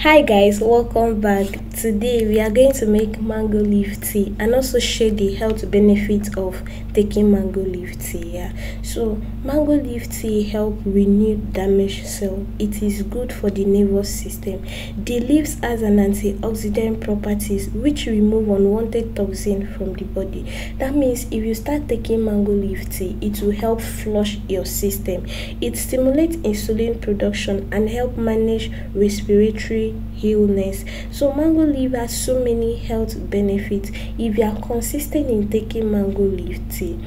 Hi guys, welcome back. Today we are going to make mango leaf tea and also share the health benefits of taking mango leaf tea. So mango leaf tea help renew damaged cell. It is good for the nervous system. The leaves has an antioxidant properties which remove unwanted toxins from the body. That means if you start taking mango leaf tea, it will help flush your system. It stimulates insulin production and help manage respiratory illness. So mango leaf has so many health benefits. If you are consistent in taking mango leaf tea,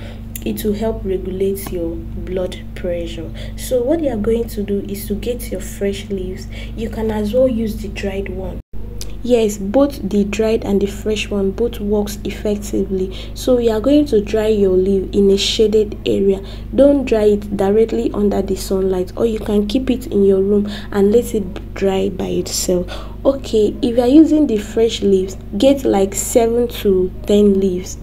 it will help regulate your blood pressure. So what you are going to do is to get your fresh leaves. You can as well use the dried one. Yes, both the dried and the fresh one both works effectively. So you are going to dry your leaf in a shaded area. Don't dry it directly under the sunlight, or you can keep it in your room and let it dry by itself. Okay, if you are using the fresh leaves, get like 7 to 10 leaves.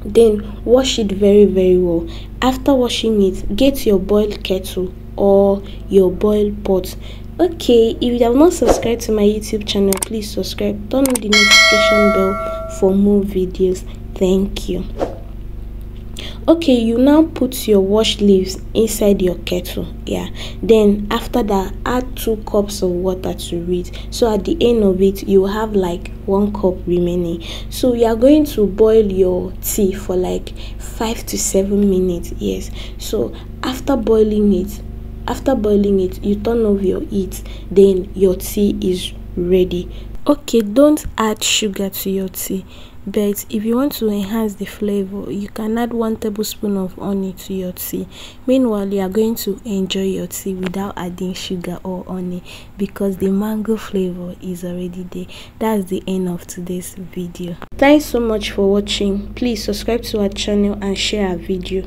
Then wash it very well. After washing it, get your boiled kettle or your boiled pot. Okay, if you have not subscribed to my YouTube channel, please subscribe, turn on the notification bell for more videos. Thank you. Okay, you now put your washed leaves inside your kettle. Then after that, add 2 cups of water to it. So at the end of it, you have like 1 cup remaining. So you are going to boil your tea for like 5 to 7 minutes. Yes, so after boiling it, you turn off your heat. Then your tea is ready. Okay, don't add sugar to your tea, but if you want to enhance the flavor, you can add 1 tablespoon of honey to your tea. Meanwhile, you are going to enjoy your tea without adding sugar or honey because the mango flavor is already there. That's the end of today's video. Thanks so much for watching. Please subscribe to our channel and share our video.